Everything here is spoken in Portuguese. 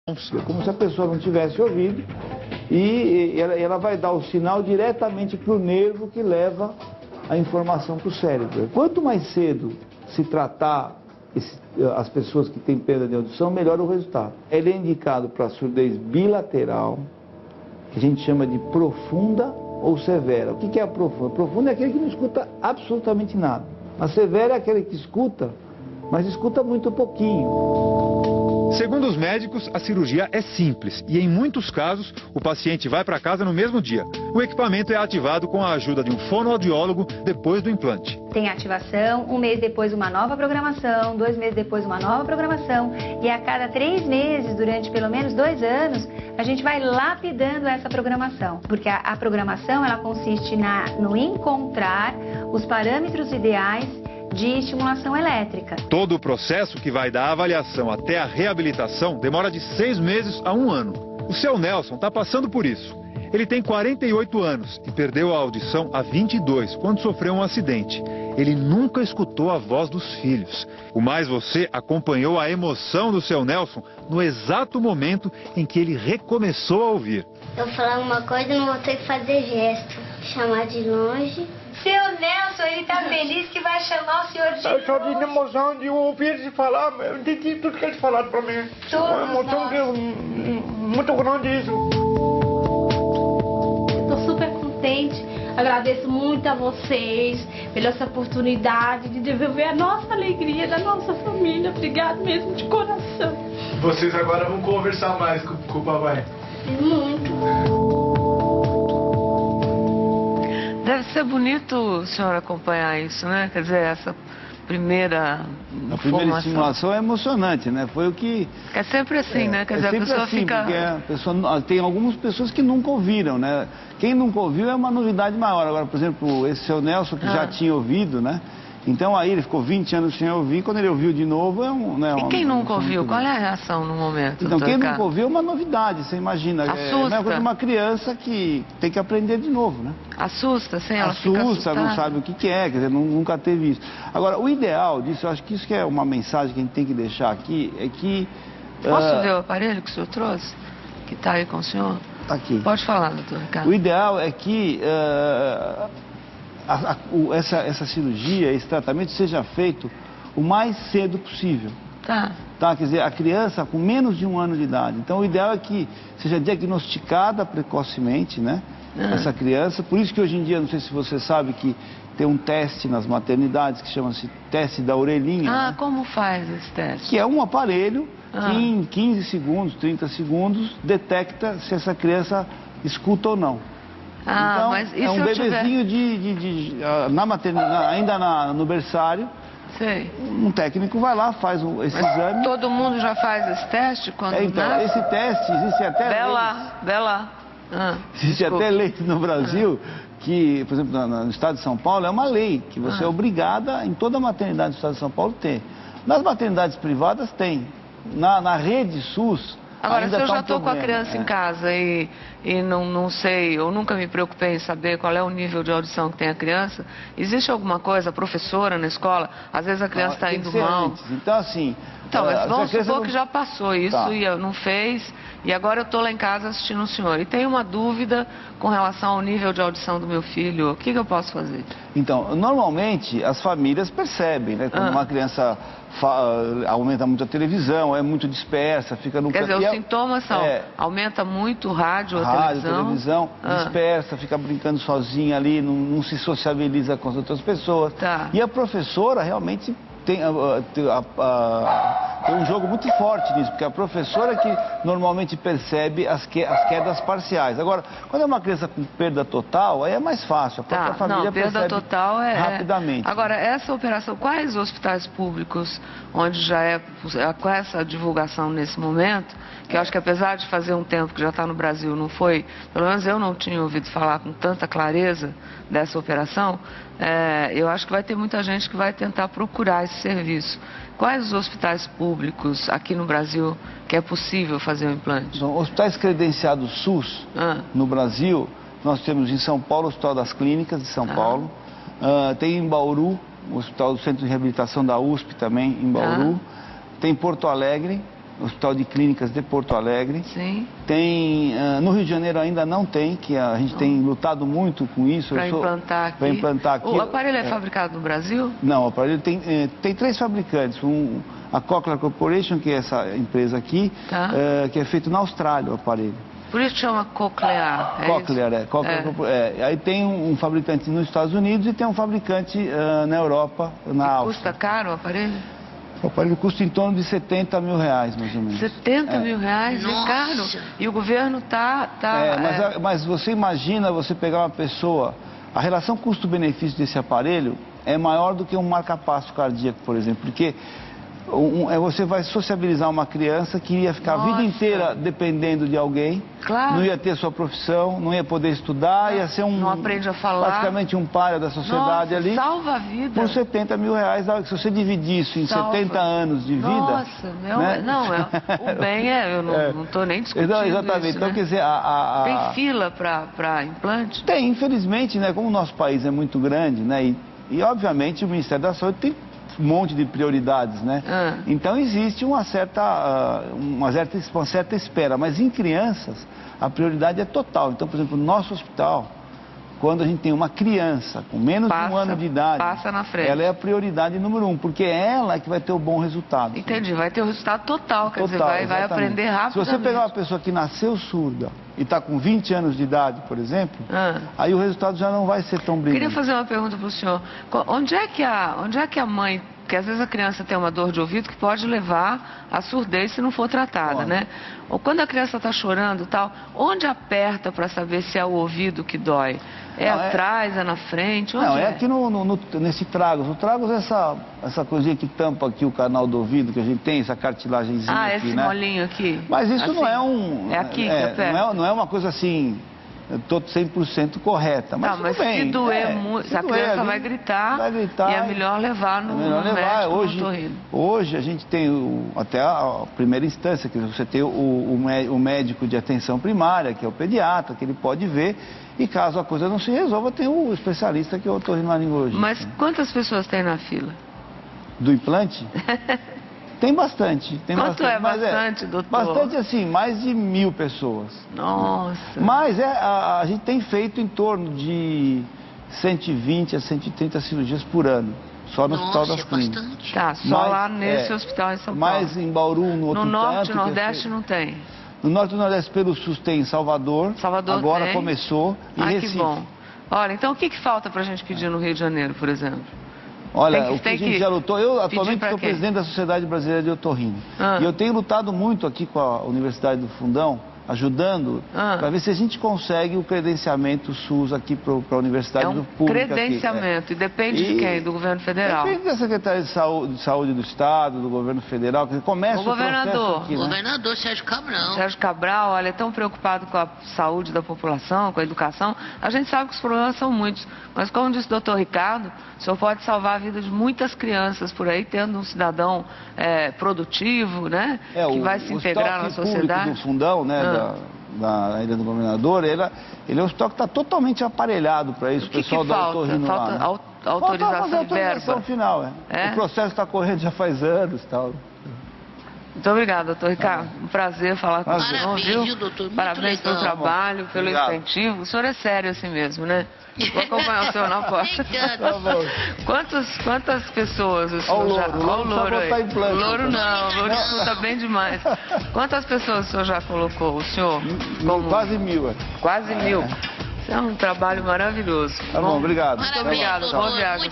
Como se a pessoa não tivesse ouvido e ela vai dar o sinal diretamente para o nervo que leva a informação para o cérebro. Quanto mais cedo se tratar as pessoas que têm perda de audição, melhor o resultado. Ele é indicado para surdez bilateral, que a gente chama de profunda ou severa. O que é a profunda? A profunda é aquele que não escuta absolutamente nada. A severa é aquele que escuta, mas escuta muito pouquinho. Segundo os médicos, a cirurgia é simples e, em muitos casos, o paciente vai para casa no mesmo dia. O equipamento é ativado com a ajuda de um fonoaudiólogo depois do implante. Tem ativação, 1 mês depois uma nova programação, 2 meses depois uma nova programação e a cada 3 meses, durante pelo menos 2 anos, a gente vai lapidando essa programação. Porque a programação ela consiste no encontrar os parâmetros ideais de estimulação elétrica. Todo o processo que vai da avaliação até a reabilitação demora de 6 meses a 1 ano. O seu Nelson está passando por isso. Ele tem 48 anos e perdeu a audição há 22, quando sofreu um acidente. Ele nunca escutou a voz dos filhos. O Mais Você acompanhou a emoção do seu Nelson no exato momento em que ele recomeçou a ouvir. Eu falar uma coisa e não vou ter que fazer gesto. Chamar de longe. Seu Nelson, ele tá feliz que vai chamar o senhor de Eu só de emoção de ouvir eles falar, eu entendi tudo que eles falaram pra mim. Uma emoção muito grande isso. Eu tô super contente, agradeço muito a vocês pela essa oportunidade de devolver a nossa alegria da nossa família. Obrigado mesmo de coração. Vocês agora vão conversar mais com o papai. Muito. Deve ser bonito, senhor, acompanhar isso, né? Quer dizer, essa primeira A primeira estimulação é emocionante, né? Foi o que... É sempre assim, né? Quer dizer, a pessoa assim, fica... Porque a pessoa, tem algumas pessoas que nunca ouviram, né? Quem nunca ouviu é uma novidade maior. Agora, por exemplo, esse seu Nelson, que já tinha ouvido, né? Então aí ele ficou 20 anos sem ouvir, quando ele ouviu de novo é E quem nunca ouviu? Qual é a reação no momento? Então quem nunca ouviu é uma novidade, você imagina. Assusta. É a mesma coisa de uma criança que tem que aprender de novo, né? Assusta, sim, ela fica Assusta, assustada. não sabe o que é, quer dizer, nunca teve isso. Agora, o ideal disso, eu acho que isso que é uma mensagem que a gente tem que deixar aqui, é que... Posso ver o aparelho que o senhor trouxe? Que está aí com o senhor? Tá aqui. Pode falar, doutor Ricardo. O ideal é que essa cirurgia, esse tratamento seja feito o mais cedo possível. Tá, quer dizer, a criança com menos de 1 ano de idade. Então, o ideal é que seja diagnosticada precocemente, né? Essa criança. Por isso que hoje em dia, não sei se você sabe que tem um teste nas maternidades que chama-se teste da orelhinha. Né? Como faz esse teste? Que é um aparelho que em 15 segundos, 30 segundos, detecta se essa criança escuta ou não. Então, mas e é um se eu bebezinho na maternidade, ainda no berçário. Sei. Um técnico vai lá, faz esse exame. Todo mundo já faz esse teste quando nasce? Esse teste existe até existe até lei no Brasil que, por exemplo, no estado de São Paulo, é uma lei que você é obrigada em toda a maternidade do estado de São Paulo ter. Nas maternidades privadas tem. Na rede SUS. Agora, se eu já estou com a criança em casa e não sei, eu nunca me preocupei em saber qual é o nível de audição que tem a criança, existe alguma coisa, a professora na escola, às vezes a criança está indo mal. Antes. Então, assim... Então, mas vamos supor que já passou isso e não fez, e agora eu estou lá em casa assistindo o senhor. E tenho uma dúvida com relação ao nível de audição do meu filho, o que eu posso fazer? Então, normalmente as famílias percebem, né? Quando uma criança aumenta muito a televisão, é muito dispersa, fica no... Quer dizer, os sintomas são, aumenta muito o rádio, a televisão, dispersa, fica brincando sozinha ali, não se sociabiliza com as outras pessoas. E a professora realmente tem um jogo muito forte nisso, porque a professora que normalmente percebe as quedas parciais. Agora, quando é uma criança com perda total, aí é mais fácil, a própria família percebe total rapidamente. Agora, essa operação, quais hospitais públicos onde já com essa divulgação nesse momento, que eu acho que apesar de fazer um tempo que já está no Brasil, não foi, pelo menos eu não tinha ouvido falar com tanta clareza dessa operação, eu acho que vai ter muita gente que vai tentar procurar esse serviço. Quais os hospitais públicos aqui no Brasil que é possível fazer o implante? São hospitais credenciados SUS no Brasil. Nós temos em São Paulo o Hospital das Clínicas de São Paulo. Tem em Bauru, o Hospital do Centro de Reabilitação da USP também, em Bauru. Tem em Porto Alegre, Hospital de Clínicas de Porto Alegre. Sim. Tem, no Rio de Janeiro ainda não tem, que a gente tem lutado muito com isso. Para implantar aqui. Para implantar aqui. O aparelho é fabricado no Brasil? Não, o aparelho tem 3 fabricantes. A Cochlear Corporation, que é essa empresa aqui, Tá. Que é feito na Austrália o aparelho. Por isso chama Cochlear, é Cochlear, isso? Aí tem um fabricante nos Estados Unidos e tem um fabricante na Europa, na Áustria. Custa caro o aparelho? O aparelho custa em torno de R$70 mil, mais ou menos. 70 mil reais? É caro. E o governo tá mas você imagina você pegar uma pessoa, a relação custo-benefício desse aparelho é maior do que um marca-passo cardíaco, por exemplo, porque você vai sociabilizar uma criança que ia ficar a vida inteira dependendo de alguém, Claro. não ia ter sua profissão, não ia poder estudar, ia ser Não aprende a falar. praticamente um pária da sociedade. Nossa, ali. salva a vida. Por R$70 mil, se você dividir isso em Salva. 70 anos de vida... Nossa, né? o bem eu não estou nem discutindo Exatamente, isso, então né? quer dizer... Tem fila para implante? Tem, infelizmente, né, como o nosso país é muito grande, né, e obviamente o Ministério da Saúde tem um monte de prioridades, né? Então existe uma certa espera, mas em crianças a prioridade é total. Então, por exemplo, no nosso hospital, quando a gente tem uma criança com menos de 1 ano de idade, passa na frente. ela é a prioridade número 1, porque é ela que vai ter o bom resultado. Entendi, vai ter o resultado total, quer dizer, vai aprender rápido. Se você pegar uma pessoa que nasceu surda e está com 20 anos de idade, por exemplo, aí o resultado já não vai ser tão brilhante. Queria fazer uma pergunta para o senhor. Onde é que a mãe, porque às vezes a criança tem uma dor de ouvido que pode levar à surdez se não for tratada, né? Ou quando a criança está chorando e tal, onde aperta para saber se é o ouvido que dói? Atrás, é na frente? Onde é aqui nesse tragus. O tragus é essa coisinha que tampa aqui o canal do ouvido que a gente tem, essa cartilagemzinha aqui, esse né? molinho aqui. Mas isso assim, não é um... É aqui que aperta? Não é uma coisa assim... Estou 100% correta, mas mas tudo bem. Se doer muito, a criança vai gritar e é melhor levar no médico, no otorrino. Hoje a gente tem até a primeira instância, que você tem o médico de atenção primária, que é o pediatra, que ele pode ver, e caso a coisa não se resolva, tem o especialista que é o otorrinolaringologista. Mas quantas pessoas tem na fila? Do implante? Tem bastante. Quanto é bastante, doutor? Bastante assim, mais de 1000 pessoas. Nossa. Mas a gente tem feito em torno de 120 a 130 cirurgias por ano. Só no Hospital das Clínicas. Bastante. Tá, só lá nesse hospital em São Paulo. Mais em Bauru, no outro Norte e Nordeste não tem? No Norte e Nordeste, pelo SUS, tem em Salvador. Agora tem. Começou. E Recife. Que bom. Olha, então o que falta pra gente pedir no Rio de Janeiro, por exemplo? Olha, o que a gente já lutou, eu atualmente sou presidente da Sociedade Brasileira de Otorrino. E eu tenho lutado muito aqui com a Universidade do Fundão, ajudando, para ver se a gente consegue o credenciamento SUS aqui para a Universidade Pública. Credenciamento, e depende de quem? Do governo federal? Depende da Secretaria de Saúde do Estado, do governo federal, que começa o governador. Aqui, né? O governador Sérgio Cabral. Sérgio Cabral, olha, é tão preocupado com a saúde da população, com a educação. A gente sabe que os problemas são muitos, mas como disse o doutor Ricardo, o senhor pode salvar a vida de muitas crianças por aí, tendo um cidadão produtivo, né? Que vai se integrar na sociedade. Do Fundão, né? Da Ilha do Governador, ele é um hospital que está totalmente aparelhado para isso. O que falta? Falta autorização de verba. Final, O processo está correndo já faz anos e tal. Muito obrigada, doutor Ricardo. Um prazer falar com o senhor, viu? Doutor, parabéns pelo trabalho, pelo incentivo. O senhor é sério assim mesmo, né? Vou acompanhar o senhor na porta. Quantas pessoas o senhor já... Olha o louro aí. O louro não, o louro escuta bem demais. Quantas pessoas o senhor já colocou? O senhor? Quase 1000. Quase 1000. Isso é um trabalho maravilhoso. Tá bom, obrigado. Muito obrigado. Boa viagem.